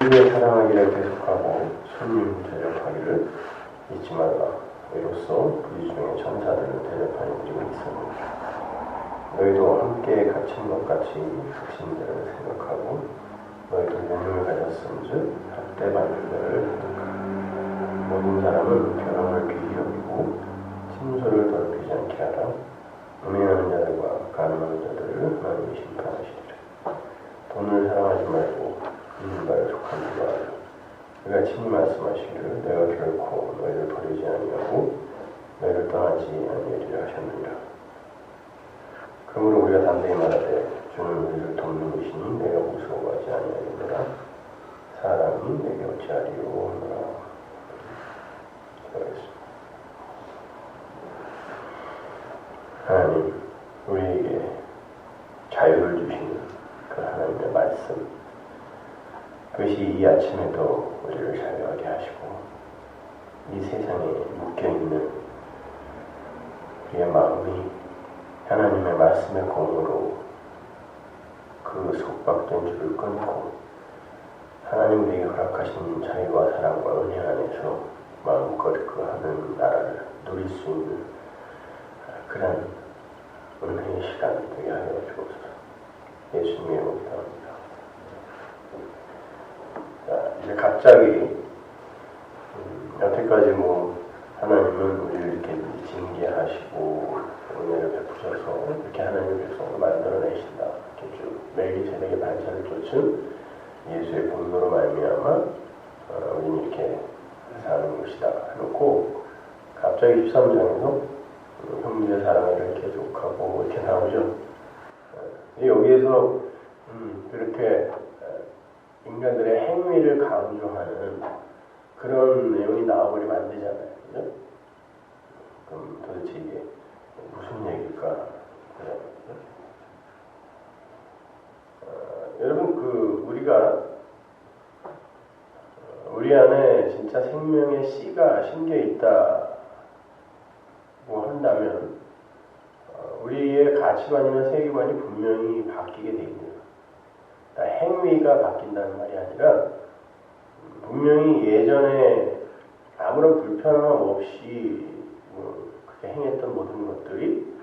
인류의 사랑하기를 계속하고 손님 대접하기를 잊지 말라. 이로써 그리 중에 천사들을 대접하는 일이 있었느니라. 너희도 함께 갇힌 것 같이 육신들을 생각하고 너희도 몸을 가졌은즉 학대받는 자를 생각하라. 모든 사람은 결혼을 귀히 여기고 침소를 더럽히지 않게 하라. 음행하는 자들과 간음하는 자들을 하나님이 심판하시리라. 돈을 사랑하지 말고 있는 바에 속한 줄 알라. 그가 친히 말씀하시기를 내가 결코 너희를 버리지 아니하고 너희를 떠나지 아니하리라 하셨느니라. 그러므로 우리가 담대히 말하되 주는 우리를 돕는 이시니 내가 무서워하지 아니하리라. 사람이 내게 어찌하리요 하노라. 기도하겠습니다. 하나님, 우리에게 자유를 주시는 그 하나님의 말씀, 그것이 이 아침에도 우리를 자유하게 하시고 이 세상에 묶여있는 우리의 마음이 하나님의 말씀의 공으로 그 속박된 줄을 끊고 하나님 우리에게 허락하신 자유와 사랑과 은혜 안에서 마음껏 그 하는 나라를 누릴 수 있는 그런 은혜의 시간 되게 하여 주옵소서. 예수님의 이름으로 기도합니다. 자, 이제 갑자기 여태까지 하나님은 우리를 이렇게 징계하시고 은혜를 베푸셔서 이렇게 하나님의 백성을 만들어내신다. 이렇게 쭉 멜기세덱의 반차를 쫓은 예수의 분노로 말미암아 우리는 이렇게 사는 것이다 해놓고 갑자기 13장에서 형제의 사랑을 계속하고 이렇게 나오죠. 여기에서 그렇게 인간들의 행위를 강조하는 그런 내용이 나와버리면 안 되잖아요. 그죠? 그럼 도대체 이게 무슨 얘기일까? 여러분, 우리가 우리 안에 진짜 생명의 씨가 심겨 있다고 한다면 우리의 가치관이나 세계관이 분명히 바뀌게 돼 있는 거예요. 행위가 바뀐다는 말이 아니라 분명히 예전에 아무런 불편함 없이 그렇게 행했던 모든 것들이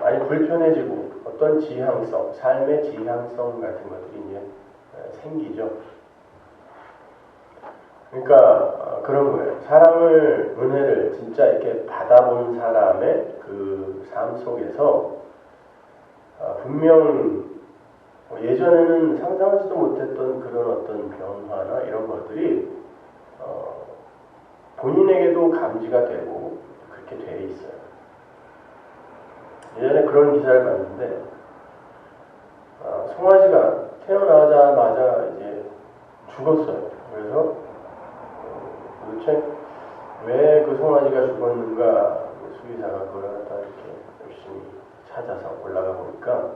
많이 불편해지고 어떤 지향성, 삶의 지향성 같은 것들이 이제 생기죠. 그러니까 그런 거예요. 사랑을, 은혜를 진짜 이렇게 받아본 사람의 그 삶 속에서 분명 예전에는 상상하지도 못했던 그런 어떤 변화나 이런 것들이 본인에게도 감지가 되고 그렇게 돼 있어요. 예전에 그런 기사를 봤는데 송아지가 태어나자마자 이제 죽었어요. 그래서 도대체 왜 그 송아지가 죽었는가 수의사가 그걸 갖다 이렇게 열심히 찾아서 올라가 보니까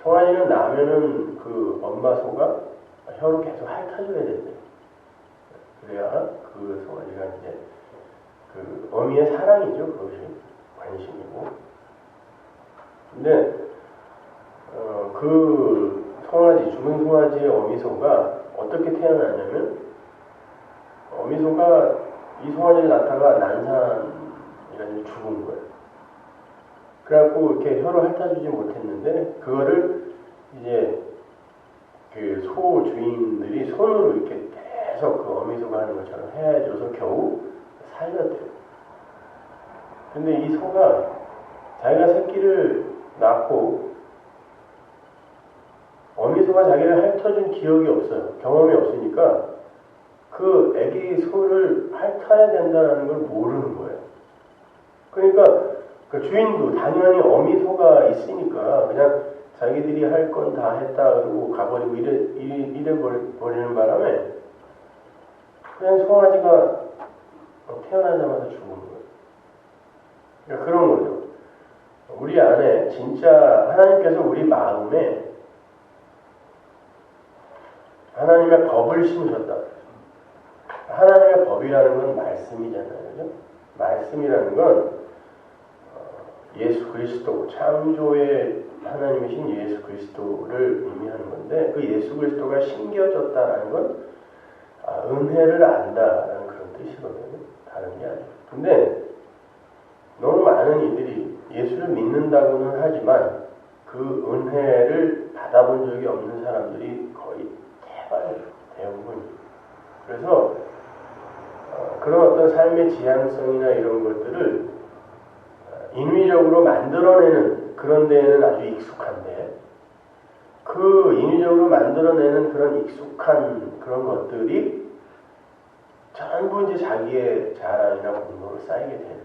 송아지는 나면은 그 엄마 소가 혀로 계속 핥아줘야 된대요. 그래야 그 송아지가 이제 그 어미의 사랑이죠. 그것이 관심이고. 근데 그 송아지, 죽은 송아지의 어미소가 어떻게 태어났냐면 어미소가 이 송아지를 낳다가 난산이라는 죽은 거예요. 그래갖고 이렇게 혀로 핥아주지 못했는데 그거를 이제 그 소 주인들이 손으로 이렇게 계속 그 어미소가 하는 것처럼 해줘서 겨우 살렸대요. 근데 이 소가 자기가 새끼를 낳고 어미소가 자기를 핥아준 기억이 없어요. 경험이 없으니까 그 애기 소를 핥아야 된다는 걸 모르는 거예요. 그러니까 그 주인도 당연히 어미소가 있으니까 그냥 자기들이 할 건 다 했다 그러고 가버리고 이래버리는 바람에 그냥 송아지가 태어나자마자 죽은 거예요. 그러니까 그런 거죠. 우리 안에 진짜 하나님께서 우리 마음에 하나님의 법을 심으셨다. 하나님의 법이라는 건 말씀이잖아요. 그죠? 말씀이라는 건 예수 그리스도, 창조의 하나님이신 예수 그리스도를 의미하는 건데 그 예수 그리스도가 심겨졌다라는 건 은혜를 안다라는 그런 뜻이거든요. 다른 게 아니에요. 근데 너무 많은 이들이 예수를 믿는다고는 하지만 그 은혜를 받아본 적이 없는 사람들이 거의 대부분. 그래서 그런 어떤 삶의 지향성이나 이런 것들을 인위적으로 만들어내는 그런 데에는 아주 익숙한데 그 인위적으로 만들어내는 그런 익숙한 그런 것들이 전부 이제 자기의 자랑이나 공로로 쌓이게 되는 거예요.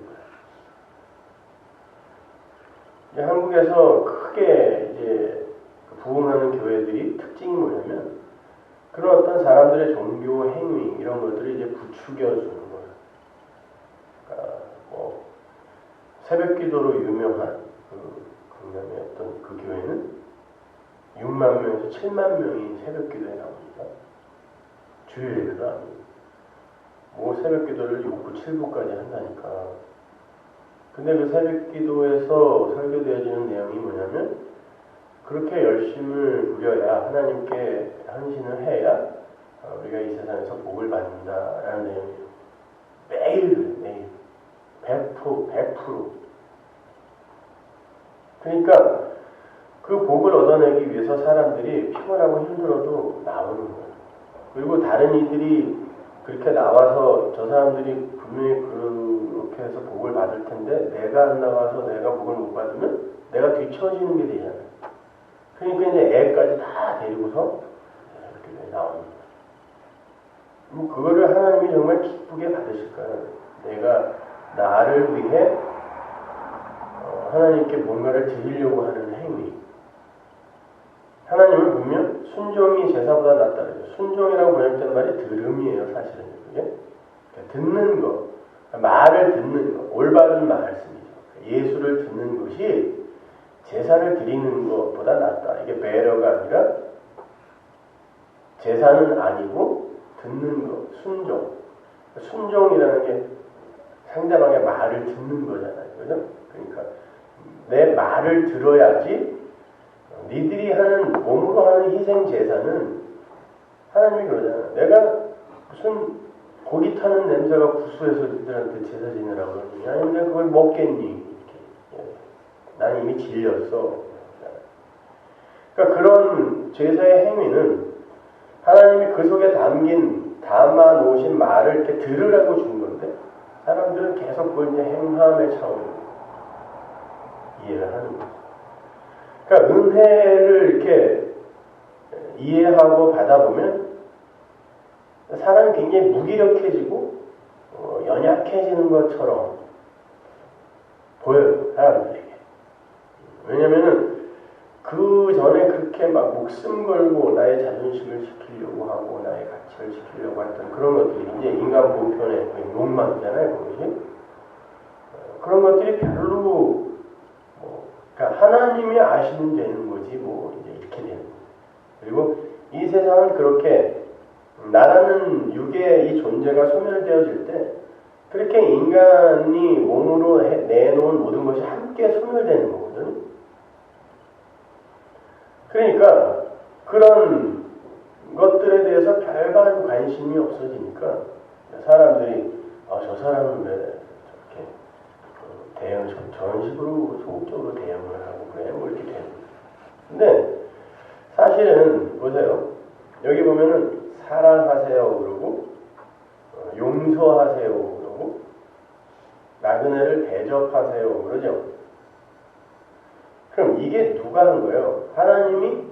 이제 한국에서 크게 이제 부흥하는 교회들이 특징이 뭐냐면 그런 어떤 사람들의 종교 행위 이런 것들을 이제 부추겨 주는 거예요. 그러니까 뭐 새벽기도로 유명한 그 강남의 어떤 그 교회는 6만 명에서 7만 명이 새벽기도에 나옵니다. 주일에도 아니고 뭐 새벽기도를 6부 7부까지 한다니까. 근데 그 새벽기도에서 설교되어지는 내용이 뭐냐면 그렇게 열심을 부려야 하나님께 헌신을 해야 우리가 이 세상에서 복을 받는다라는 내용이에요. 매일 100%. 그러니까 그 복을 얻어내기 위해서 사람들이 피곤하고 힘들어도 나오는 거예요. 그리고 다른 이들이 그렇게 나와서 저 사람들이 분명히 그렇게 해서 복을 받을 텐데 내가 안 나와서 내가 복을 못 받으면 내가 뒤처지는 게 되잖아요. 그러니까 이제 애까지 다 데리고서 이렇게 나오는 거예요. 뭐 그거를 하나님이 정말 기쁘게 받으실까요? 내가 나를 위해 하나님께 뭔가를 드리려고 하는 행위. 하나님은 분명 순종이 제사보다 낫다 그러죠. 순종이라고 번역된 말이 들음이에요, 사실은. 그게 듣는 거, 말을 듣는 거, 올바른 말씀이죠. 예수를 듣는 것이 제사를 드리는 것보다 낫다. 이게 배려가 아니라 제사는 아니고 듣는 거, 순종. 순종이라는 게 상대방의 말을 듣는 거잖아요. 그죠? 그러니까 내 말을 들어야지 니들이 하는 몸으로 하는 희생 제사는 하나님이 그러잖아요. 내가 무슨 고기 타는 냄새가 구수해서 니들한테 제사 지내라고 그러니 아니면 내가 그걸 먹겠니? 이렇게. 난 이미 질렸어. 그러니까 그런 제사의 행위는 하나님이 그 속에 담아 놓으신 말을 이렇게 들으라고 준 건데 사람들은 계속 그걸 이제 행함의 차원으로 이해를 하는 거죠. 그러니까 은혜를 이렇게 이해하고 받아보면 사람이 굉장히 무기력해지고 연약해지는 것처럼 보여요, 사람들에게. 왜냐면은 그 전에 그렇게 막 목숨 걸고 나의 자존심을 지키려고 하고 나의 가치를 지키려고 했던 그런 것들이 이제 인간 보편의 욕망이잖아요, 그것이. 그런 것들이 별로 그러니까 하나님이 아시면 되는 거지 뭐 이제 이렇게 되는 거예요. 그리고 이 세상은 그렇게 나라는 육의 이 존재가 소멸되어질 때 그렇게 인간이 몸으로 내놓은 모든 것이 함께 소멸되는 거거든요. 그러니까 그런 것들에 대해서 별반 관심이 없어지니까 사람들이 저 사람은 왜 저렇게 저런 식으로 소극적으로 대응을 하고 그래 뭐 이렇게 되는 거예요. 근데 사실은 보세요. 여기 보면은 사랑하세요 그러고 용서하세요 그러고 나그네를 대접하세요 그러죠. 그럼 이게 누가 한 거예요? 하나님이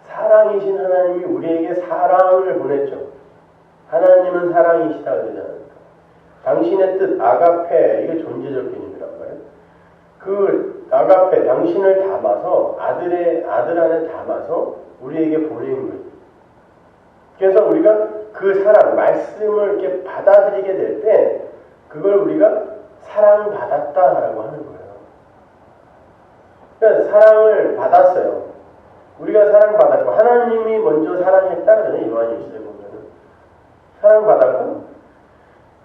사랑이신 하나님이 우리에게 사랑을 보냈죠. 하나님은 사랑이시다 그러잖아요. 당신의 뜻 아가페 이게 존재적 개념이란 말이에요. 그 아가페 당신을 담아서 아들 안에 담아서 우리에게 보낸 거예요. 그래서 우리가 그 사랑 말씀을 이렇게 받아들이게 될 때 그걸 우리가 사랑받았다라고 하는 거예요. 그러니까 사랑을 받았어요. 우리가 사랑받았고 하나님이 먼저 사랑했다 그러잖아요. 요한일서에 보면은 사랑받았고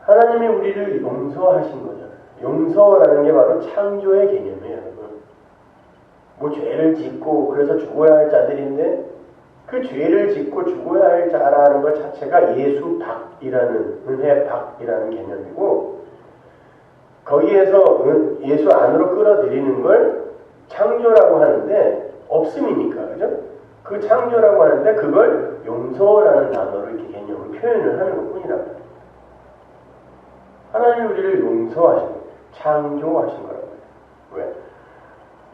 하나님이 우리를 용서하신 거잖아요. 용서라는 게 바로 창조의 개념이에요. 여러분. 뭐 죄를 짓고 그래서 죽어야 할 자들인데 그 죄를 짓고 죽어야 할 자라는 것 자체가 예수박이라는 은혜박이라는 개념이고 거기에서 예수 안으로 끌어들이는 걸 창조라고 하는데 없음이니까 그죠? 그 창조라고 하는데 그걸 용서라는 단어로 이렇게 개념을 표현을 하는 것뿐이란 말이에요. 하나님 우리를 용서하신 거예요. 창조하신 거란 말이에요. 왜?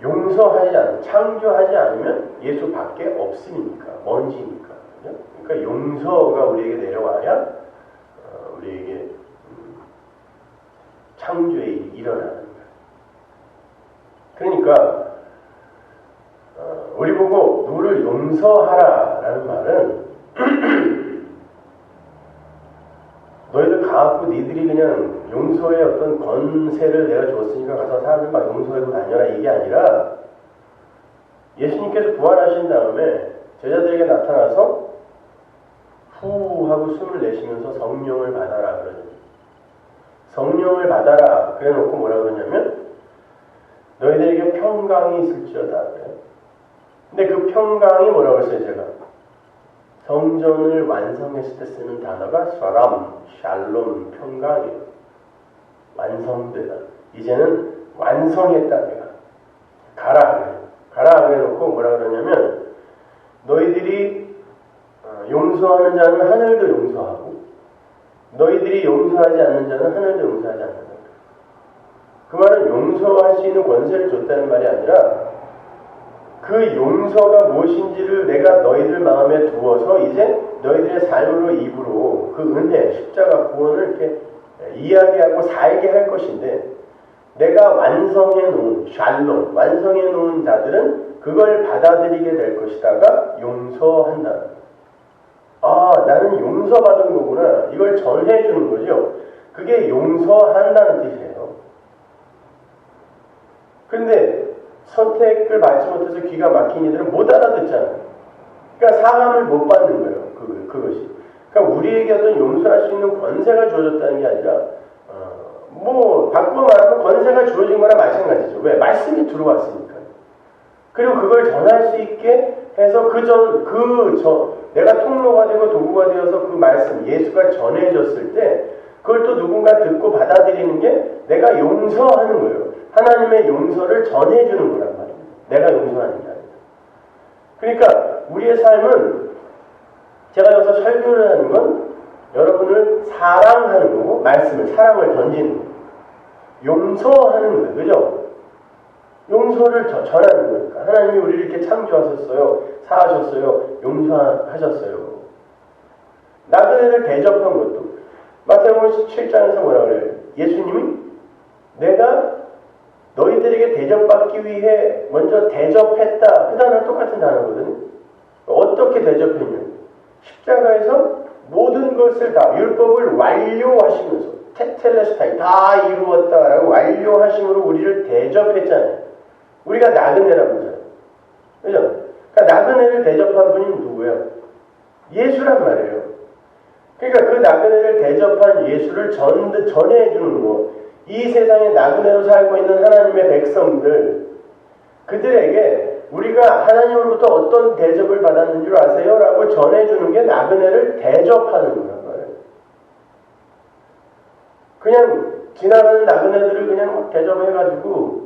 용서하지 않으면 창조하지 않으면 예수 밖에 없음이니까 먼지니까 그죠? 그러니까 용서가 우리에게 내려와야 우리에게 창조의 일이 일어나는 거예요. 그러니까 우리 보고 누구를 용서하라라는 말은 너희들 가갖고 니들이 그냥 용서의 어떤 권세를 내가 줬으니까 가서 사람들 막 용서하고 다녀라 이게 아니라 예수님께서 부활하신 다음에 제자들에게 나타나서 후 하고 숨을 내쉬면서 성령을 받아라 그러죠. 성령을 받아라 그래 놓고 뭐라 그러냐면 너희들에게 평강이 있을지어다 그래요. 근데 그 평강이 뭐라고 했어요 제가? 성전을 완성했을 때 쓰는 단어가 샬롬 평강이에요. 완성되다. 이제는 완성했다 내가. 가라 그래. 가라 그래 놓고 뭐라 그러냐면 너희들이 용서하는 자는 하늘도 용서하고 너희들이 용서하지 않는 자는 하늘도 용서하지 않는다. 그 말은 용서할 수 있는 권세를 줬다는 말이 아니라 그 용서가 무엇인지를 내가 너희들 마음에 두어서 이제 너희들의 삶으로 입으로 그 은혜, 십자가 구원을 이렇게 이야기하고 살게 할 것인데 내가 완성해 놓은 샬롬, 완성해 놓은 자들은 그걸 받아들이게 될 것이다가 용서한다. 아, 나는 용서받은 거구나. 이걸 전해주는 거죠. 그게 용서한다는 뜻이에요. 근데 선택을 받지 못해서 기가 막힌 이들은 못 알아듣잖아요. 그러니까 사함을 못 받는 거예요. 그것이. 그러니까 우리에게 어떤 용서할 수 있는 권세가 주어졌다는 게 아니라 바꾸어 말하면 권세가 주어진 거나 마찬가지죠. 왜? 말씀이 들어왔으니까. 그리고 그걸 전할 수 있게 해서 내가 통로가 되고 도구가 되어서 그 말씀, 예수가 전해졌을 때 그걸 또 누군가 듣고 받아들이는 게 내가 용서하는 거예요. 하나님의 용서를 전해주는 거란 말이에요. 내가 용서하는 게 아니라. 그러니까 우리의 삶은 제가 여기서 설교를 하는 건 여러분을 사랑하는 거고 사랑을 던지는 거예요. 용서하는 거예요. 그죠? 용서를 전하는 거니까. 하나님이 우리를 이렇게 창조하셨어요. 사하셨어요. 용서하셨어요. 나그네를 대접한 것도 마태복음 17장에서 뭐라 그래요? 예수님이 내가 너희들에게 대접받기 위해 먼저 대접했다. 그 단어는 똑같은 단어거든요. 어떻게 대접했냐? 십자가에서 모든 것을 다 율법을 완료하시면서 테텔레스타이 다 이루었다라고 완료하심으로 우리를 대접했잖아요. 우리가 나그네라고 하잖아요. 그죠? 그러니까 나그네를 대접한 분이 누구예요? 예수란 말이에요. 그러니까 그 나그네를 대접한 예수를 전해주는 거. 이 세상에 나그네로 살고 있는 하나님의 백성들, 그들에게 우리가 하나님으로부터 어떤 대접을 받았는 줄 아세요? 라고 전해주는 게 나그네를 대접하는 거란 말이에요. 그냥 지나가는 나그네들을 그냥 대접해가지고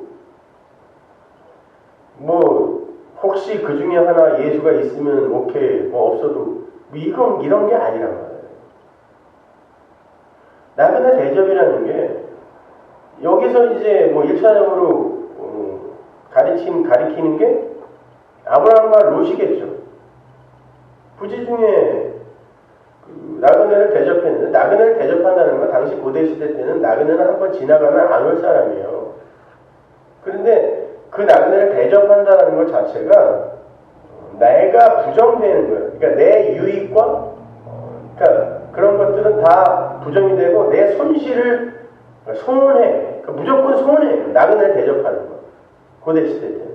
혹시 그 중에 하나 예수가 있으면 오케이, 없어도 이런 게 아니란 말이에요. 나그네 대접이라는 게 여기서 이제 1차적으로 가리키는 게 아브라함과 롯이겠죠. 부지 중에 나그네를 대접했는데, 나그네를 대접한다는 건 당시 고대시대 때는 나그네는 한번 지나가면 안 올 사람이에요. 그런데 그 나그네를 대접한다는 것 자체가 내가 부정되는 거예요. 그러니까 내 유익과 그러니까 그런 것들은 다 부정이 되고 내 손실을 손해. 그러니까 무조건 손해. 나그네를 대접하는 거. 고대시대 때.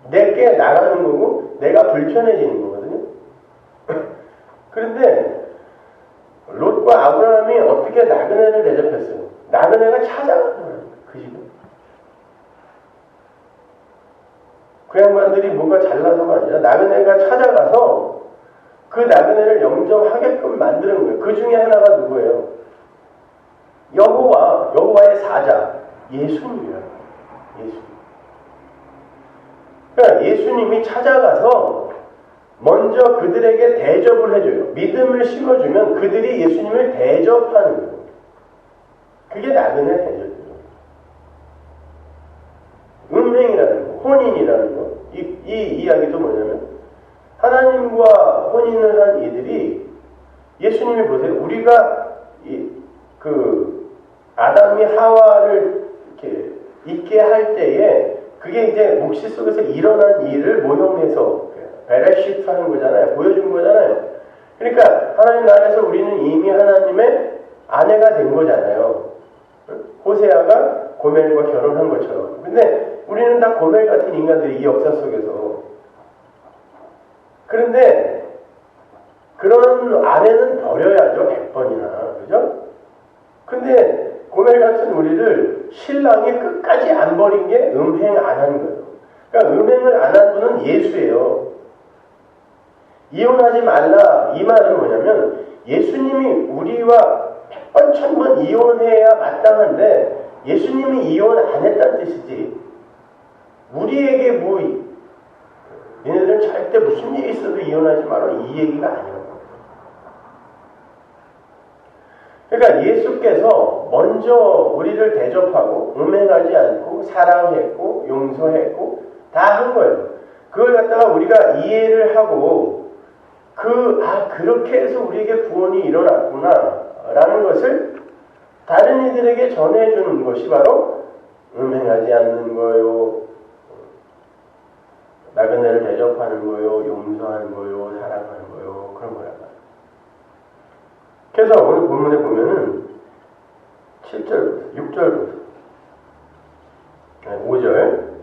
내게 나가는 거고 내가 불편해지는 거거든요. 그런데 롯과 아브라함이 어떻게 나그네를 대접했어요? 나그네가 찾아가는 거예요. 그 집에. 그 양반들이 뭔가 잘나서가 아니라 나그네가 찾아가서 그 나그네를 영접하게끔 만드는 거예요. 그 중에 하나가 누구예요? 여호와의 사자, 예수님이에요. 예수님. 그러니까 예수님이 찾아가서 먼저 그들에게 대접을 해줘요. 믿음을 심어주면 그들이 예수님을 대접하는 거예요. 그게 나그네 대접이에요. 음행이라는 거, 혼인이라는 거. 이 이야기도 뭐냐면 하나님과 혼인을 한 이들이 예수님이 보세요. 우리가 아담이 하와를 이렇게 있게 할 때에 그게 이제 묵시 속에서 일어난 일을 모형해서 베레시트 하는 거잖아요. 보여준 거잖아요. 그러니까 하나님 나라에서 우리는 이미 하나님의 아내가 된 거잖아요. 호세아가 고멜과 결혼한 것처럼. 근데 우리는 다 고멜 같은 인간들이 이 역사 속에서. 그런데 그런 아내는 버려야죠. 100번이나. 그죠? 근데 고멜 같은 우리를 신랑이 끝까지 안 버린 게 음행 안 한 거예요. 그러니까 음행을 안 한 분은 예수예요. 이혼하지 말라 이 말은 뭐냐면 예수님이 우리와 100번 1000번 이혼해야 마땅한데 예수님이 이혼 안 했다는 뜻이지. 우리에게 뭐 얘네들은 절대 무슨 일이 있어도 이혼하지 마라 이 얘기가 아니에요. 그러니까 예수께서 먼저 우리를 대접하고 음행하지 않고 사랑했고 용서했고 다 한 거예요. 그걸 갖다가 우리가 이해를 하고 그렇게 해서 우리에게 구원이 일어났구나 라는 것을 다른 이들에게 전해주는 것이 바로 음행하지 않는 거요, 나그네를 대접하는 거요, 용서하는 거요, 사랑하는 거요, 그런 거란 말이에요. 그래서 오늘 본문에 보면은 7절부터 6절부터 5절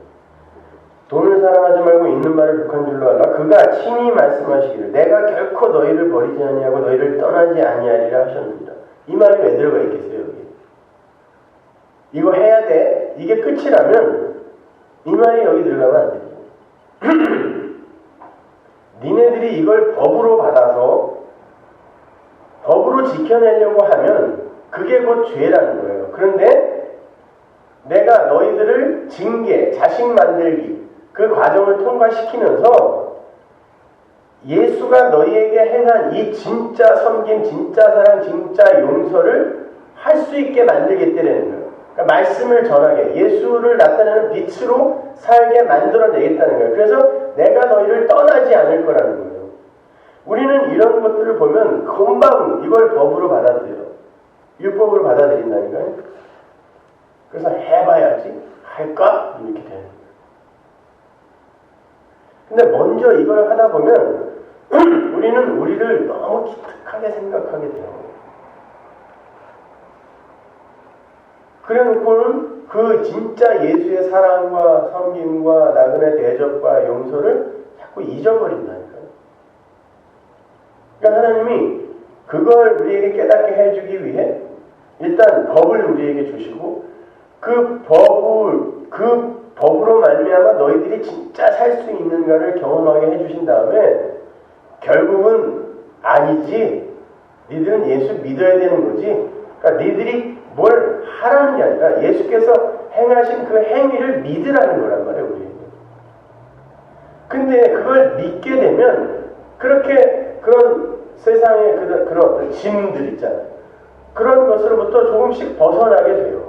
돈을 사랑하지 말고 있는 말을 독한 줄로 알라. 그가 친히 말씀하시기를 내가 결코 너희를 버리지 아니하고 너희를 떠나지 아니하리라 하셨느니라. 이 말이 왜 들어가 있겠어요 여기? 이거 해야 돼. 이게 끝이라면 이 말이 여기 들어가면 안 되죠. 니네들이 이걸 법으로 받아서 법으로 지켜내려고 하면 그게 곧 죄라는 거예요. 그런데 내가 너희들을 징계, 자식 만들기 그 과정을 통과시키면서 예수가 너희에게 행한 이 진짜 섬김, 진짜 사랑, 진짜 용서를 할 수 있게 만들겠다는 거예요. 그러니까 말씀을 전하게 예수를 나타내는 빛으로 살게 만들어내겠다는 거예요. 그래서 내가 너희를 떠나지 않을 거라는 거예요. 우리는 이런 것들을 보면 금방 이걸 법으로 받아들여요. 율법으로 받아들인다니까요. 그래서 해봐야지 할까? 이렇게 되는 거예요. 근데 먼저 이걸 하다 보면 우리는 우리를 너무 기특하게 생각하게 돼요. 그래놓고는 그 진짜 예수의 사랑과 섬김과 나그네 대접과 용서를 자꾸 잊어버린다니까요. 그러니까 하나님이 그걸 우리에게 깨닫게 해주기 위해 일단 법을 우리에게 주시고 그 법으로 말미암아 너희들이 진짜 살 수 있는가를 경험하게 해주신 다음에 결국은 아니지. 니들은 예수 믿어야 되는 거지. 그러니까 니들이 뭘 하라는 게 아니라 예수께서 행하신 그 행위를 믿으라는 거란 말이에요. 우리에게. 근데 그걸 믿게 되면 그런 세상의 그런 어떤 짐들 있잖아요. 그런 것으로부터 조금씩 벗어나게 돼요.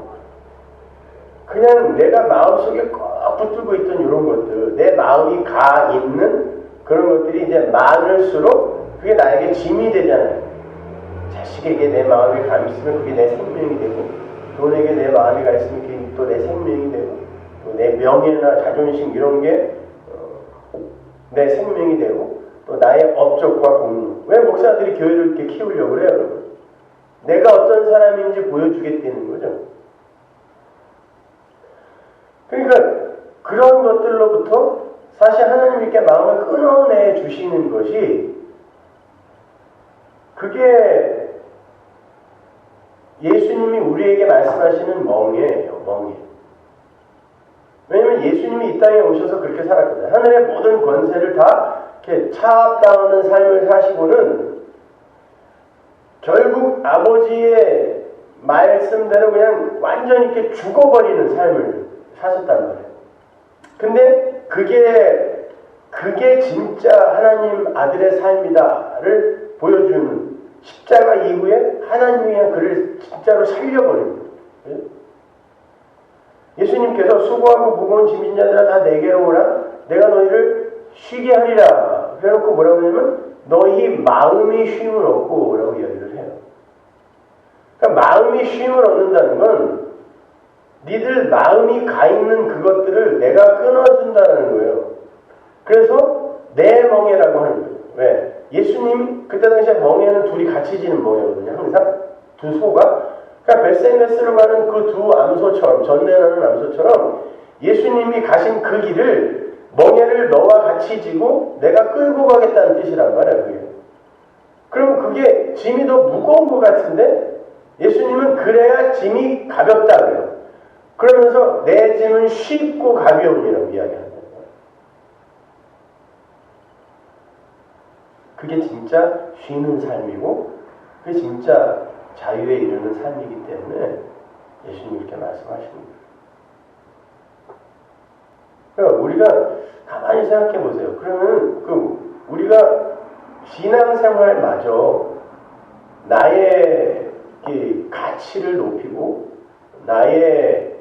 그냥 내가 마음속에 꼭 붙들고 있던 이런 것들, 내 마음이 가 있는 그런 것들이 이제 많을수록 그게 나에게 짐이 되잖아요. 자식에게 내 마음이 가 있으면 그게 내 생명이 되고, 돈에게 내 마음이 가 있으면 그게 또 내 생명이 되고, 또 내 명예나 자존심 이런 게 내 생명이 되고, 또 나의 업적과 공로. 왜 목사들이 교회를 이렇게 키우려고 그래요, 여러분? 내가 어떤 사람인지 보여주겠다는 거죠. 그러니까 그런 것들로부터 사실 하나님 이렇게 마음을 끊어내 주시는 것이 그게 예수님이 우리에게 말씀하시는 멍에예요. 멍에. 왜냐하면 예수님이 예수님이 이 땅에 오셔서 그렇게 살았거든요. 하늘의 모든 권세를 다 이렇게 차압당하는 삶을 사시고는 결국 아버지의 말씀대로 그냥 완전히 이렇게 죽어버리는 삶을 사셨단 말이에요. 근데 그게 진짜 하나님 아들의 삶이다를 보여주는 십자가 이후에 하나님이 그를 진짜로 살려버립니다. 예수님께서 수고하고 무거운 짐진 자들아 다 내게로 오라 내가 너희를 쉬게 하리라. 그래놓고 뭐라고 하냐면 너희 마음이 쉼을 얻고 라고 이야기를 해요. 그러니까 마음이 쉼을 얻는다는 건 니들 마음이 가 있는 그것들을 내가 끊어준다는 거예요. 그래서 내 멍에라고 하는 거예요. 왜? 예수님 그때 당시에 멍에는 둘이 같이 지는 멍에거든요. 항상 두 소가. 그러니까 벳세메스로 가는 그 두 암소처럼 전대하는 암소처럼 예수님이 가신 그 길을 멍에를 너와 같이 지고 내가 끌고 가겠다는 뜻이란 말이에요. 그게. 그럼 그게 짐이 더 무거운 것 같은데 예수님은 그래야 짐이 가볍다 그래요. 그러면서 내 짐은 쉽고 가벼움이라고 이야기합니다. 그게 진짜 쉬는 삶이고 그게 진짜 자유에 이르는 삶이기 때문에 예수님이 이렇게 말씀하십니다. 그러니까 우리가 가만히 생각해 보세요. 그러면 우리가 신앙생활마저 나의 가치를 높이고 나의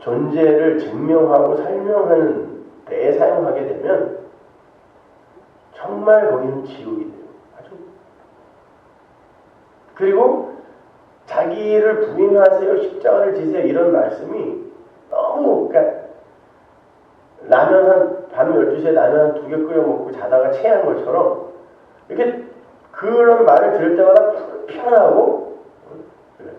존재를 증명하고 설명하는 데에 사용하게 되면 정말 거기는 지옥이 돼요. 아주. 그리고 자기를 부인하세요, 십자가를 지세요 이런 말씀이 너무 그러니까 라면 밤 12시에 라면 2개 끓여 먹고 자다가 체한 것처럼 이렇게 그런 말을 들을 때마다 편하고 그래요.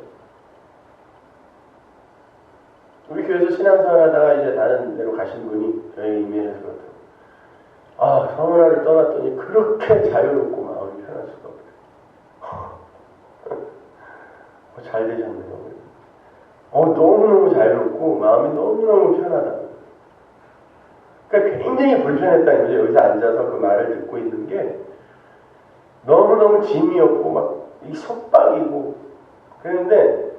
우리 교회에서 신앙생활하다가 이제 다른 데로 가신 분이 저희 이메일에서 그렇다고 성은아를 떠났더니 그렇게 자유롭고 마음이 편할 수가 없어요. 잘 되셨네요. 너무너무 자유롭고 마음이 너무너무 편하다. 그러니까 굉장히 불편했다는 거죠. 여기서 앉아서 그 말을 듣고 있는 게 너무너무 짐이었고 막 이 속박이고 그런데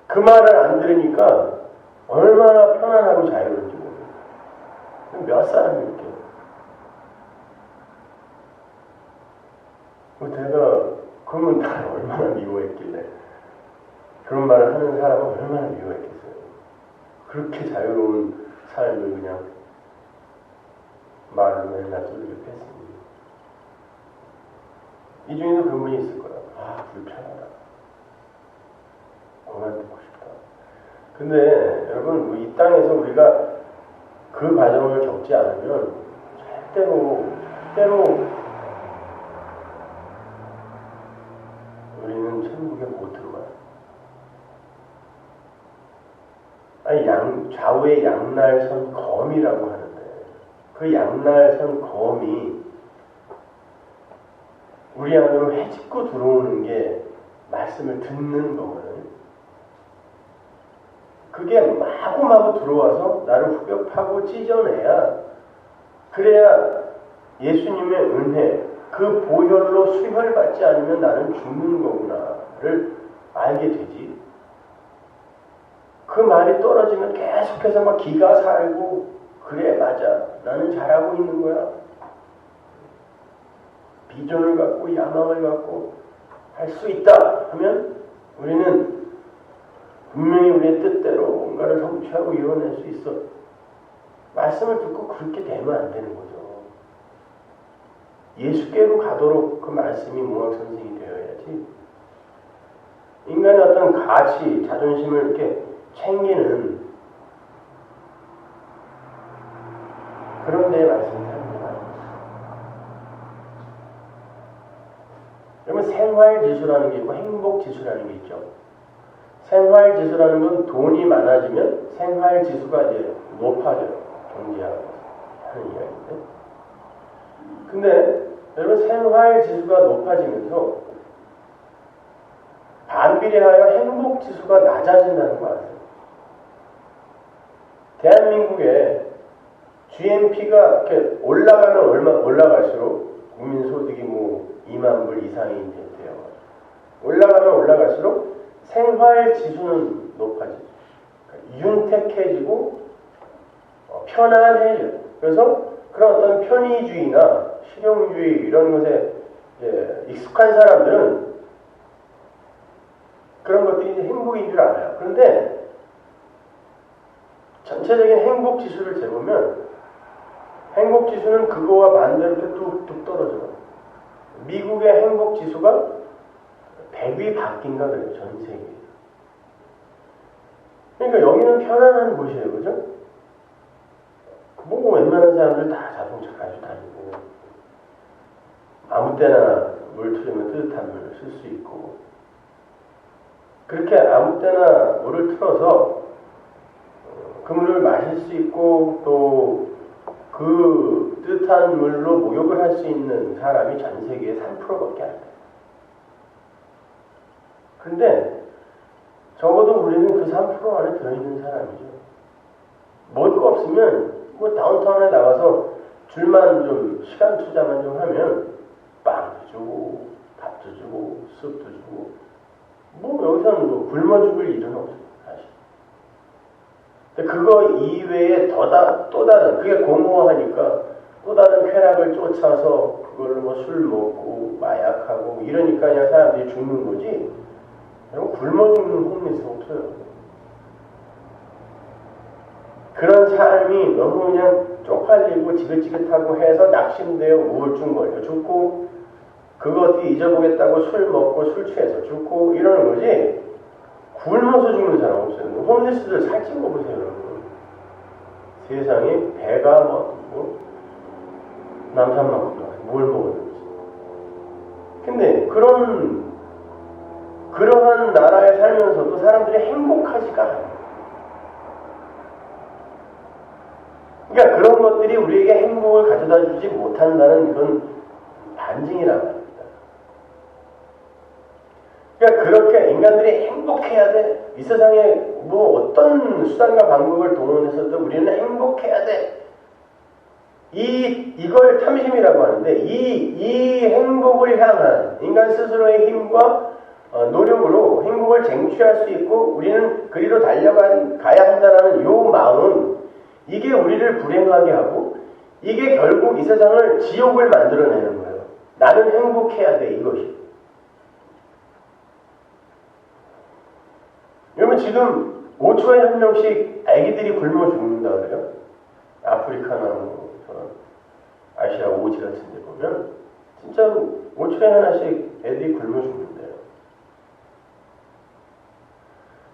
그 말을 안 들으니까 얼마나 편안하고 자유로운지 모르겠어요. 몇 사람이 이렇게 제가 그러면 나를 얼마나 미워했길래 그런 말을 하는 사람은 얼마나 미워했겠어요. 그렇게 자유로운 삶을 그냥 말을 맨날 뚫리게 했습니다. 이 중에도 그런 분이 있을 거야. 불편하다. 그만 듣고 싶다. 근데 여러분 이 땅에서 우리가 그 과정을 겪지 않으면 절대로 우리는 천국에 못 들어가요. 아니 좌우의 양날선 검이라고 하는데 그 양날선 검이 우리 안으로 헤집고 들어오는 게 말씀을 듣는 거거든요. 그게 마구마구 들어와서 나를 후벼파고 찢어내야 그래야 예수님의 은혜 그 보혈로 수혈받지 않으면 나는 죽는 거구나를 알게 되지. 그 말이 떨어지면 계속해서 막 기가 살고 그래 맞아 나는 잘하고 있는 거야. 비전을 갖고 야망을 갖고 할 수 있다 하면 우리는 분명히 우리의 뜻대로 뭔가를 성취하고 이뤄낼 수 있어. 말씀을 듣고 그렇게 되면 안 되는 거죠. 예수께로 가도록 그 말씀이 몽학선생이 되어야지. 인간의 어떤 가치, 자존심을 이렇게 챙기는 그런 데에 말씀이 사용되지 않습니다. 그러면 생활지수라는 게 있고 행복지수라는 게 있죠. 생활지수라는 건 돈이 많아지면 생활지수가 이제 높아져요. 경제하는 이야기인데. 근데 여러분 생활지수가 높아지면서 반비례하여 행복지수가 낮아진다는 거 아세요? 대한민국에 GNP가 이렇게 올라가면 올라갈수록 국민소득이 뭐 2만 불 이상이 이제 돼요. 올라가면 올라갈수록 생활 지수는 높아지죠. 그러니까 윤택해지고 편안해져요. 그래서 그런 어떤 편의주의나 실용주의 이런 것에 익숙한 사람들은 그런 것들이 이제 행복인 줄 알아요. 그런데 전체적인 행복 지수를 재보면 행복 지수는 그거와 반대로 뚝뚝 떨어져요. 미국의 행복 지수가 100위 바뀐가 그래요. 전 세계에. 그러니까 여기는 편안한 곳이에요. 그죠? 뭐 웬만한 사람들 다 자동차 가지고 다니고 아무 때나 물 틀으면 뜨뜻한 물을 쓸 수 있고 그렇게 아무 때나 물을 틀어서 그 물을 마실 수 있고 또 그 뜨뜻한 물로 목욕을 할 수 있는 사람이 전 세계에 3%밖에 안 돼요. 근데 적어도 우리는 그 3% 안에 들어있는 사람이죠. 먹을 거 없으면 뭐 다운타운에 나가서 줄만 좀 시간 투자만 좀 하면 빵도 주고 밥도 주고 숲도 주고 뭐 여기서는 뭐 굶어 죽을 일은 없어요. 사실. 근데 그거 이외에 또 다른 그게 공허하니까 또 다른 쾌락을 쫓아서 그걸로 뭐 술 먹고 마약하고 이러니까 그냥 사람들이 죽는 거지. 굶어 죽는 홈리스 없어요. 그런 삶이 너무 그냥 쪽팔리고 지긋지긋하고 해서 낙심되어 우울증 걸려 죽고 그거 어떻게 잊어보겠다고 술 먹고 술 취해서 죽고 이러는 거지 굶어서 죽는 사람 없어요. 홈리스들 살찐 거 보세요. 여러분. 세상에 배가 뭐 남산만큼 뭘 먹었는지. 근데 그러한 나라에 살면서도 사람들이 행복하지가 않아요. 그러니까 그런 것들이 우리에게 행복을 가져다 주지 못한다는 그런 반증이란 말입니다. 그러니까 그렇게 인간들이 행복해야 돼. 이 세상에 뭐 어떤 수단과 방법을 동원해서도 우리는 행복해야 돼. 이걸 탐심이라고 하는데 이 행복을 향한 인간 스스로의 힘과 노력으로 행복을 쟁취할 수 있고 우리는 그리로 가야 한다는 요 마음은 이게 우리를 불행하게 하고 이게 결국 이 세상을 지옥을 만들어내는 거예요. 나는 행복해야 돼 이것이. 여러분 지금 5초에 한 명씩 아기들이 굶어 죽는다 그래요. 아프리카나 뭐 아시아 오지 같은 데 보면 진짜로 5초에 하나씩 애들이 굶어 죽는데요.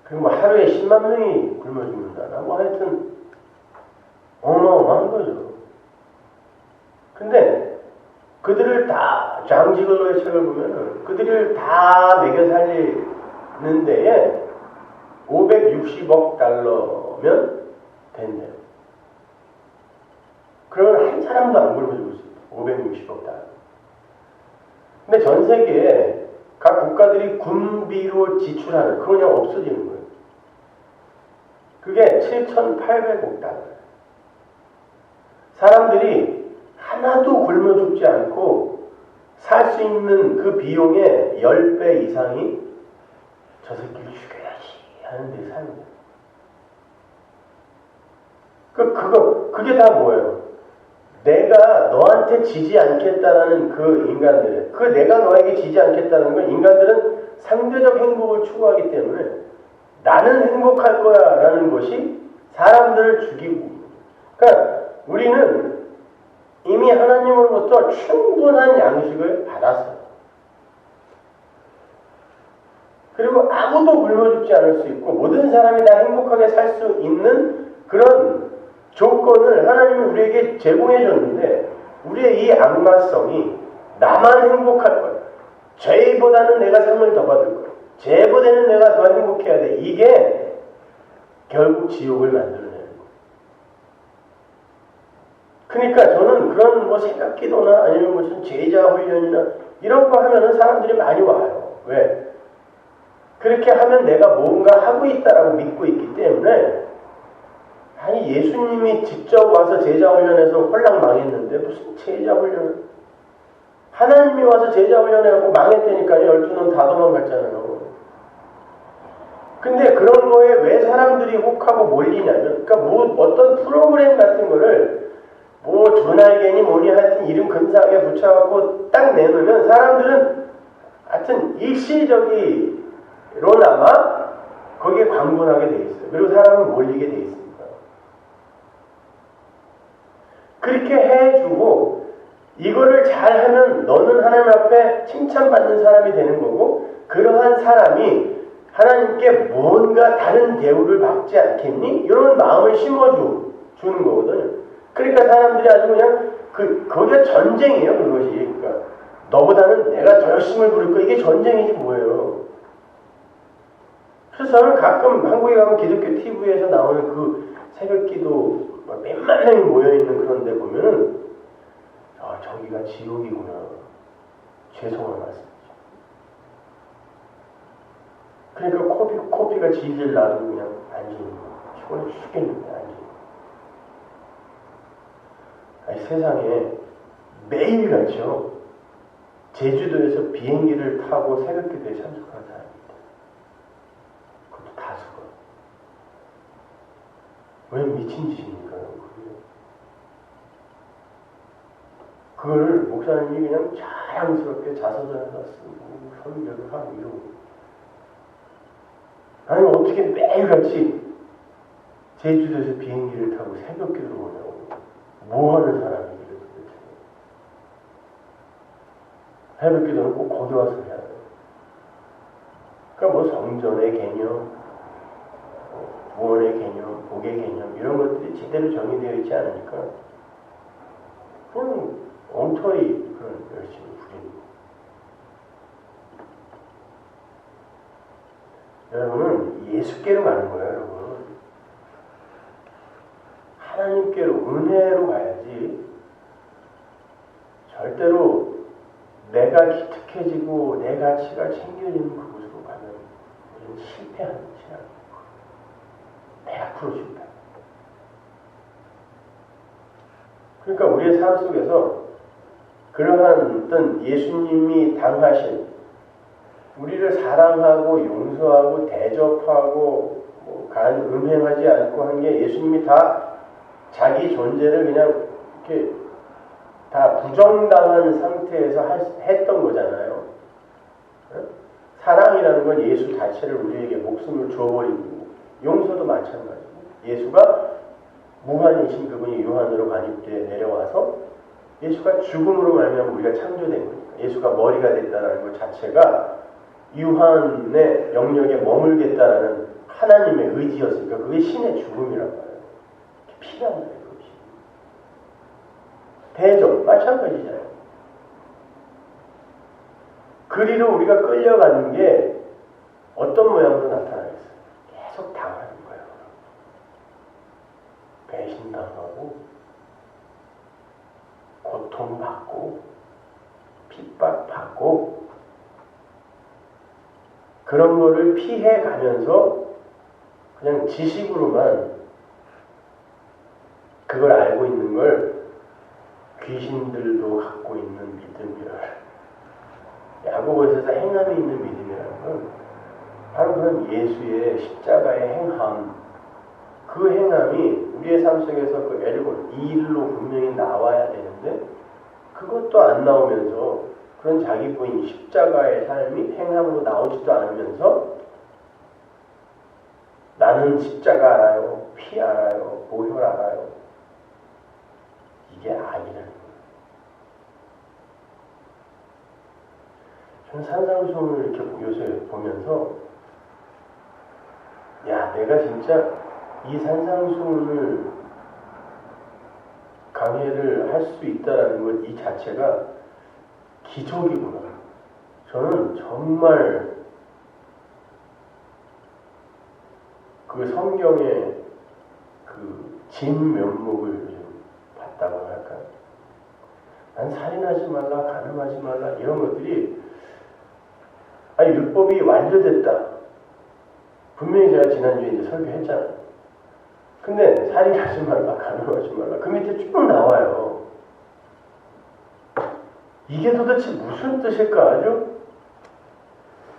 그리고 뭐 하루에 10만 명이 굶어 죽는다나 뭐 하여튼 어마어마한 거죠. 근데 그들을 다 장지글로의 책을 보면은 그들을 다 먹여 살리는 데에 560억 달러면 된대요. 그러면 한 사람도 안 굶어 죽을 수 있어요. 560억 달러. 근데 전 세계에 각 국가들이 군비로 지출하는 그거 그냥 없어지는 거예요. 그게 7,800억 달러. 사람들이 하나도 굶어 죽지 않고 살 수 있는 그 비용의 10배 이상이 저 새끼를 죽여야지 하는 데 삽니다. 그게 다 뭐예요? 내가 너한테 지지 않겠다라는 그 인간들은 그 내가 너에게 지지 않겠다는 건 인간들은 상대적 행복을 추구하기 때문에 나는 행복할 거야 라는 것이 사람들을 죽이고 그러니까 우리는 이미 하나님으로부터 충분한 양식을 받았어요. 그리고 아무도 굶어 죽지 않을 수 있고 모든 사람이 다 행복하게 살 수 있는 그런 조건을 하나님이 우리에게 제공해 줬는데 우리의 이 악마성이 나만 행복할 거야. 죄보다는 내가 상을 더 받을 거야. 죄보다는 내가 더 행복해야 돼. 이게 결국 지옥을 만들어내는 거야. 그러니까 저는 그런 뭐 새벽기도나 아니면 무슨 제자 훈련이나 이런 거 하면은 사람들이 많이 와요. 왜? 그렇게 하면 내가 뭔가 하고 있다라고 믿고 있기 때문에 아니 예수님이 직접 와서 제자 훈련해서 홀랑 망했는데 무슨 제자 훈련을 하나님이 와서 제자 훈련해갖고 망했다니까요. 12놈 다 도망갔잖아요. 근데 그런 거에 왜 사람들이 혹하고 몰리냐면 그러니까 뭐 어떤 프로그램 같은 거를 뭐 전알개니 뭐니 하여튼 이름 근사하게 붙여갖고 딱 내놓으면 사람들은 하여튼 일시적이로나마 거기에 광분하게 돼 있어요. 그리고 사람은 몰리게 돼 있습니다. 그렇게 해주고 이거를 잘하면 너는 하나님 앞에 칭찬받는 사람이 되는 거고 그러한 사람이 하나님께 뭔가 다른 대우를 받지 않겠니? 이런 마음을 심어주는 거거든요. 그러니까 사람들이 아주 그냥 거기가 전쟁이에요. 그것이. 그러니까 너보다는 내가 더 열심을 부릴 거 이게 전쟁이지 뭐예요. 그래서 저는 가끔 한국에 가면 기독교 TV에서 나오는 그 새벽기도 몇만 명이 모여있는 그런 데 보면은 저기가 지옥이구나. 죄송한 말씀이죠. 그러니까 코피가 질질 나도 그냥 앉아있는 거예요. 피곤해 죽겠는데 앉아있는 거예요. 아니 세상에 매일같이요. 제주도에서 비행기를 타고 새벽기도에 참석한 사람이 있다. 그것도 다수가. 왜 미친 짓입니까? 그걸 목사님이 그냥 자랑스럽게 자서전에다 쓰고 설교를 하고 이러고 아니 어떻게 매일같이 제주도에서 비행기를 타고 새벽기도를 오냐고 뭐하는 사람이길래 도대체. 새벽기도는 꼭 거기 와서 해야 돼요. 그러니까 뭐 성전의 개념, 구원의 개념, 복의 개념 이런 것들이 제대로 정의되어 있지 않으니까 그건 엉터리 그런 열심히 부리는 여러분은 예수께로 가는 거예요. 여러분. 하나님께로 은혜로 가야지 절대로 내가 기특해지고 내 가치가 챙겨지는 그곳으로 가면 우리는 실패하는 짓이야. 100% 실패. 그러니까 우리의 삶 속에서 그러한 어떤 예수님이 당하신 우리를 사랑하고 용서하고 대접하고 음행하지 않고 한 게 예수님이 다 자기 존재를 그냥 이렇게 다 부정당한 상태에서 했던 거잖아요. 사랑이라는 건 예수 자체를 우리에게 목숨을 줘버리고 용서도 마찬가지고 예수가 무한이신 그분이 유한으로 관입되어 내려와서 예수가 죽음으로 말미암아 우리가 창조된 거니까 예수가 머리가 됐다는 것 자체가 유한의 영역에 머물겠다라는 하나님의 의지였으니까 그게 신의 죽음이란 말이에요. 피란 말이에요. 그것이. 대접 마찬가지잖아요. 그리로 우리가 끌려가는 게 어떤 모양으로 나타나겠어요? 계속 당하는 거예요. 배신당하고 고통받고 핍박받고 그런 거를 피해가면서 그냥 지식으로만 그걸 알고 있는 걸 귀신들도 갖고 있는 믿음이라 야고보서에서 행함이 있는 믿음이라는 건 바로 그런 예수의 십자가의 행함 그 행함이 우리의 삶 속에서 그 엘본 이 일로 분명히 나와야 되는데 그것도 안 나오면서 그런 자기 부인 십자가의 삶이 행함으로 나오지도 않으면서 나는 십자가 알아요, 피 알아요, 보혈 알아요. 이게 아니라는 거예요. 저는 산상수훈을 이렇게 요새 보면서 야 내가 진짜 이 산상수훈을 강의를 할 수 있다라는 것 이 자체가 기적이구나. 저는 정말 그 성경의 그 진면목을 요즘 봤다고 할까요? 난 살인하지 말라, 간음하지 말라 이런 것들이 아니 율법이 완료됐다. 분명히 제가 지난주에 이제 설교했잖아요. 근데 살인하지 말라, 간음하지 말라. 그 밑에 쭉 나와요. 이게 도대체 무슨 뜻일까? 아주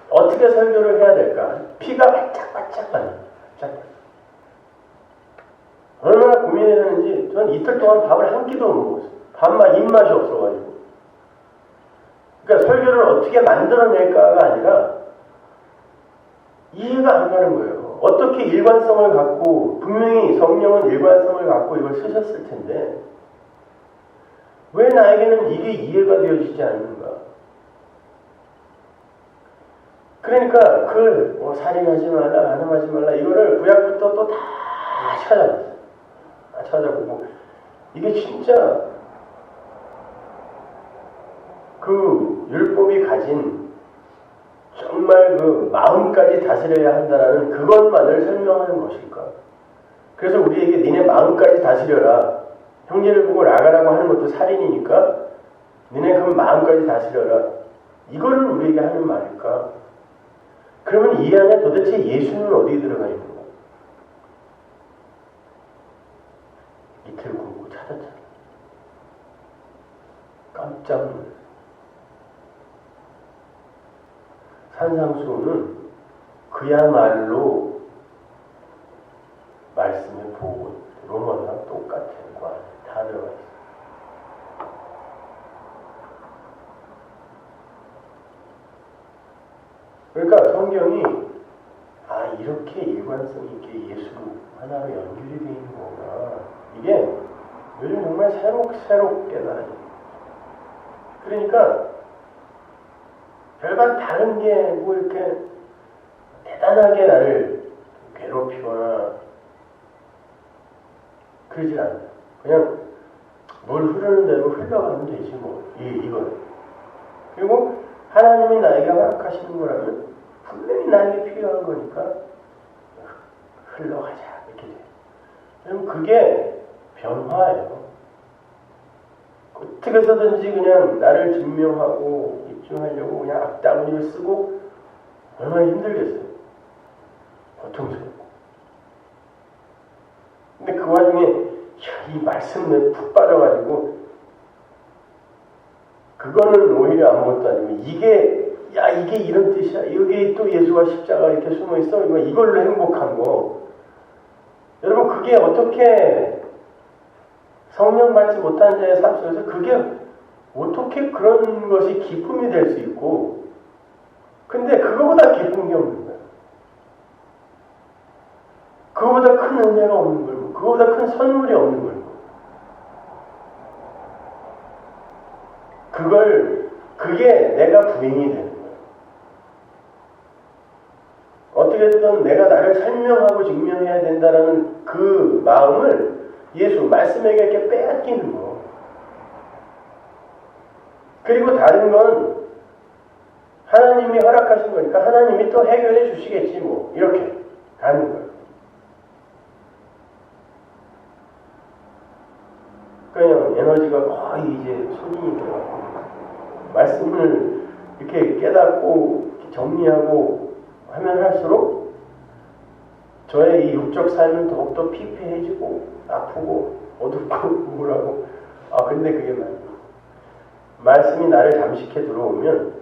어떻게 설교를 해야 될까? 피가 바짝바짝하네. 얼마나 고민했는지 전 이틀 동안 밥을 한 끼도 못 먹었어요. 밥맛 입맛이 없어가지고. 그러니까 설교를 어떻게 만들어낼까가 아니라 이해가 안 가는 거예요. 어떻게 일관성을 갖고, 분명히 성령은 일관성을 갖고 이걸 쓰셨을 텐데 왜 나에게는 이게 이해가 되어지지 않는가? 그러니까 살인하지 말라, 간음하지 말라 이거를 구약부터 또 다 찾아봤어요. 다 찾아보고 이게 진짜 그 율법이 가진 정말 그 마음까지 다스려야 한다라는 그것만을 설명하는 것일까? 그래서 우리에게 니네 마음까지 다스려라. 형제를 보고 나가라고 하는 것도 살인이니까 니네 그 마음까지 다스려라. 이거를 우리에게 하는 말일까? 그러면 이 안에 도대체 예수는 어디에 들어가 있는가? 이틀 굶고 찾았잖아. 깜짝 놀랐어. 산상수훈은 그야말로 말씀의 복은 로마랑 똑같은 거 다 들어가 있어요. 그러니까 성경이 이렇게 일관성 있게 예수 하나로 연결이 되어 있는 거구나. 이게 요즘 정말 새록 깨달아요. 그러니까 별반 다른 게 뭐 이렇게 대단하게 나를 괴롭히거나 그러질 않아요. 그냥 물 흐르는 대로 흘러가면 되지 뭐. 이거. 그리고 하나님이 나에게 허락하시는 거라면 분명히 나에게 필요한 거니까 흘러가자 이렇게 돼요. 그럼 그게 변화예요. 어떻게 해서든지 그냥 나를 증명하고 입증하려고 그냥 악다구니를 쓰고 얼마나 힘들겠어요. 고통스럽고. 근데 그 와중에 이 말씀에 푹 빠져가지고 그거는 오히려 아무것도 아니고 이게 이런 뜻이야. 여기 또 예수와 십자가 이렇게 숨어있어. 이걸로 행복한 거. 여러분 그게 어떻게 성령 받지 못한 자의 삶 속에서 그게 어떻게 그런 것이 기쁨이 될 수 있고 근데 그거보다 기쁜 게 없는 거예요. 그거보다 큰 은혜가 없는 거고 그거보다 큰 선물이 없는 거고 그게 내가 부인이 되는 거예요. 어떻게든 내가 나를 설명하고 증명해야 된다는 그 마음을 예수 말씀에게 이렇게 빼앗기는 거. 그리고 다른 건 하나님이 허락하신 거니까 하나님이 또 해결해 주시겠지 뭐 이렇게 가는 거예요. 그냥 에너지가 거의 이제 소진이 돼가지고 말씀을 이렇게 깨닫고 이렇게 정리하고 하면 할수록 저의 이 육적 삶은 더욱더 피폐해지고 아프고 어둡고 우울하고 근데 그게 말씀이 나를 잠식해 들어오면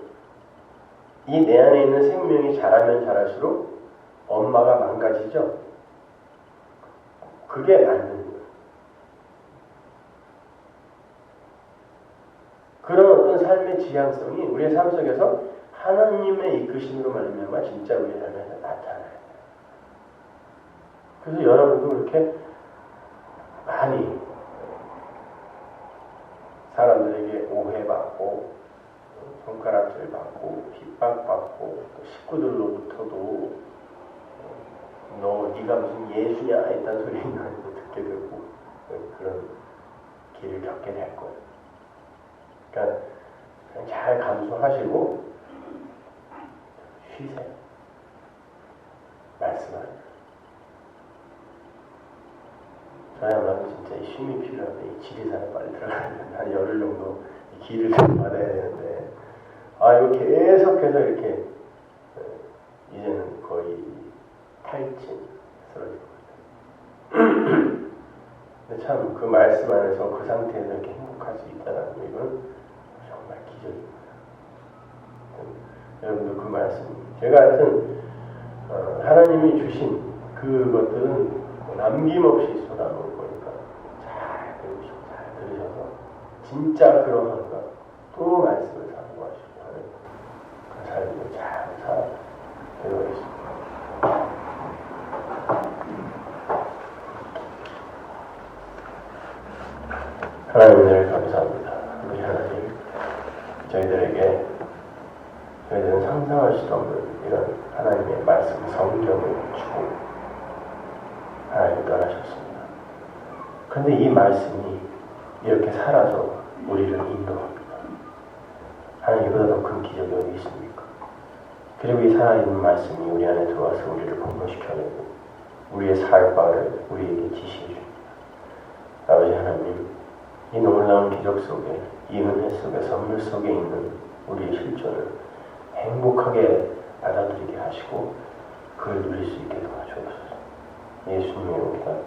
이 내 안에 있는 생명이 자라면 자랄수록 엄마가 망가지죠. 그게 맞는 거예요. 그런 어떤 삶의 지향성이 우리의 삶 속에서 하나님의 이끄심으로 말미암아 진짜 우리의 삶에서 나타나요. 그래서 여러분도 그렇게 많이 사람들에게 오해받고 손가락질 받고 핍박받고 또 식구들로부터도 네가 무슨 예수냐 했다는 소리를 듣게 되고 그런 길을 겪게 될 거예요. 그러니까 그냥 잘 감수하시고 쉬세요. 말씀하세요. 저야말로 진짜 쉼이 필요한데 이 지리산에 빨리 들어가야 되는데 한 열흘 정도 이 길을 좀 받아야 되는데 이거 계속해서 이렇게 이제는 거의 탈진 쓰러질 겁니다. 근데 참 그 말씀 안에서 그 상태에서 이렇게 행복할 수 있다는 이건 정말 기적입니다. 여러분도 그 말씀, 제가 하여튼 하나님이 주신 그것들은 남김없이 쏟아놓을 거니까 잘 배우시고 잘 들으셔서 진짜 그러한가 또 말씀을 사모하시고 하는 그 삶을 잘 배우겠습니다. 하나님 은혜를 감사합니다. 우리 하나님, 저희들은 상상할 수도 없는 이런 하나님의 말씀, 성경을 주고 하나님 떠나셨습니다. 그런데 이 말씀이 이렇게 살아서 우리를 인도합니다. 하나님, 이보다 더 큰 기적이 어디 있습니까? 그리고 이 살아있는 말씀이 우리 안에 들어와서 우리를 복무시켜내고 우리의 살바를 우리에게 지시해 줍니다. 아버지 하나님, 이 놀라운 기적 속에, 이 은혜 속에, 선물 속에 있는 우리의 실존을 행복하게 받아들이게 하시고 그걸 누릴 수 있게 도와주옵소서. 예수님의 이름으로